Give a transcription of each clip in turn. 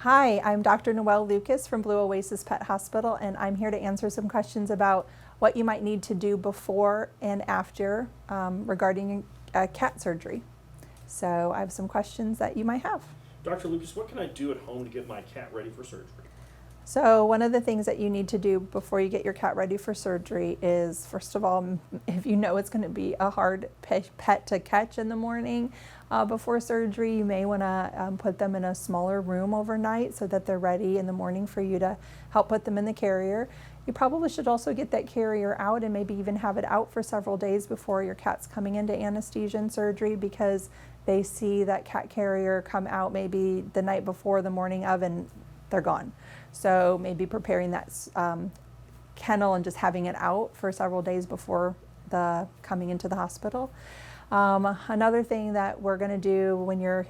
Hi, I'm Dr. Noelle Lucas from Blue Oasis Pet Hospital, and I'm here to answer some questions about what you might need to do before and after regarding cat surgery. So I have some questions that you might have. Dr. Lucas, what can I do at home to get my cat ready for surgery? So one of the things that you need to do before you get your cat ready for surgery is, first of all, if you know it's going to be a hard pet to catch in the morning before surgery, you may want to put them in a smaller room overnight so that they're ready in the morning for you to help put them in the carrier. You probably should also get that carrier out and maybe even have it out for several days before your cat's coming into anesthesia and surgery, because they see that cat carrier come out maybe the night before, the morning of, and they're gone. So maybe preparing that kennel and just having it out for several days before the coming into the hospital. Another thing that we're going to do when your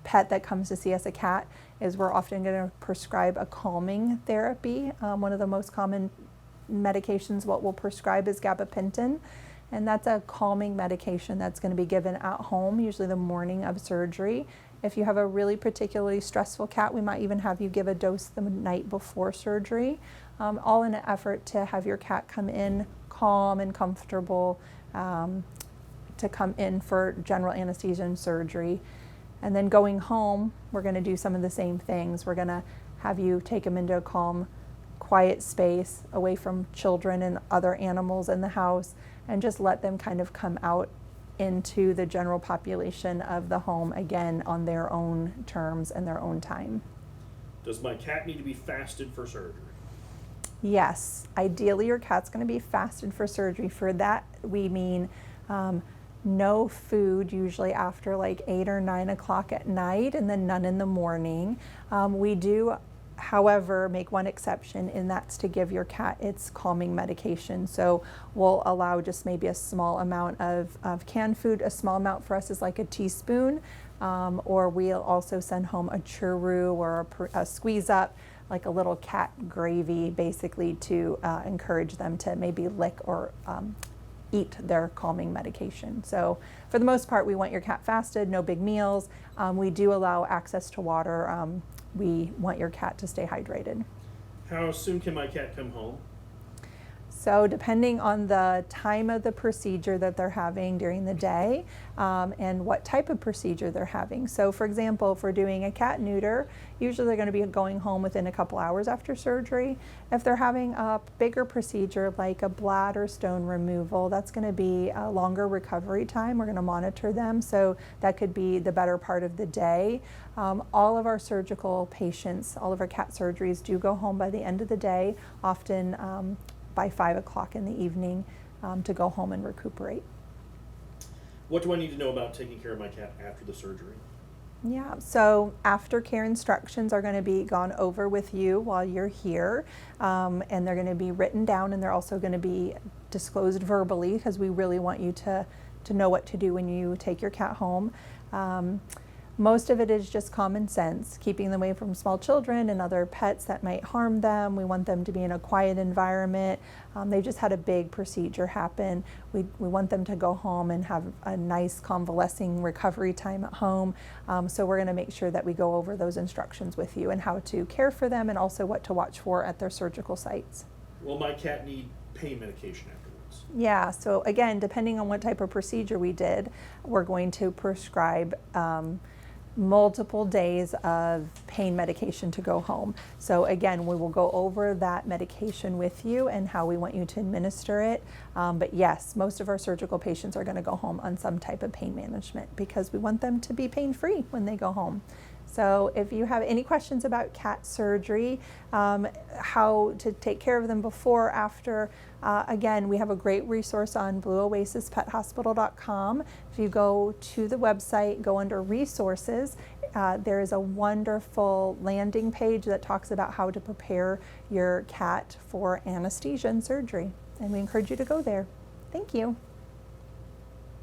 pet that comes to see us, a cat, is we're often going to prescribe a calming therapy. One of the most common medications what we'll prescribe is gabapentin, and that's a calming medication that's going to be given at home, usually the morning of surgery. If you have a really particularly stressful cat, we might even have you give a dose the night before surgery, all in an effort to have your cat come in calm and comfortable to come in for general anesthesia and surgery. And then going home, we're going to do some of the same things. We're going to have you take them into a calm, quiet space away from children and other animals in the house, and just let them kind of come out into the general population of the home again on their own terms and their own time. Does my cat need to be fasted for surgery? Yes, ideally your cat's going to be fasted for surgery. For that we mean no food usually after like 8 or 9 o'clock at night, and then none in the morning. We do, however, make one exception, and that's to give your cat its calming medication. So we'll allow just maybe a small amount of canned food. A small amount for us is like a teaspoon, or we'll also send home a churu or a squeeze up, like a little cat gravy, basically to encourage them to maybe lick or eat their calming medication. So for the most part, we want your cat fasted, no big meals. We do allow access to water. We want your cat to stay hydrated. How soon can my cat come home? So depending on the time of the procedure that they're having during the day and what type of procedure they're having. So for example, if we're doing a cat neuter, usually they're going to be going home within a couple hours after surgery. If they're having a bigger procedure like a bladder stone removal, that's going to be a longer recovery time. We're going to monitor them, so that could be the better part of the day. All of our surgical patients, all of our cat surgeries do go home by the end of the day, often by 5 o'clock in the evening, to go home and recuperate. What do I need to know about taking care of my cat after the surgery? Yeah, so aftercare instructions are going to be gone over with you while you're here, and they're going to be written down, and they're also going to be disclosed verbally, because we really want you to know what to do when you take your cat home. Most of it is just common sense, keeping them away from small children and other pets that might harm them. We want them to be in a quiet environment. They just had a big procedure happen. We want them to go home and have a nice convalescing recovery time at home. So we're going to make sure that we go over those instructions with you and how to care for them, and also what to watch for at their surgical sites. Will my cat need pain medication afterwards? Yeah, so again, depending on what type of procedure we did, we're going to prescribe multiple days of pain medication to go home. So again, we will go over that medication with you and how we want you to administer it. But yes, most of our surgical patients are going to go home on some type of pain management, because we want them to be pain-free when they go home. So if you have any questions about cat surgery, how to take care of them before, after, again, we have a great resource on blueoasispethospital.com. If you go to the website, go under resources, there is a wonderful landing page that talks about how to prepare your cat for anesthesia and surgery. And we encourage you to go there. Thank you.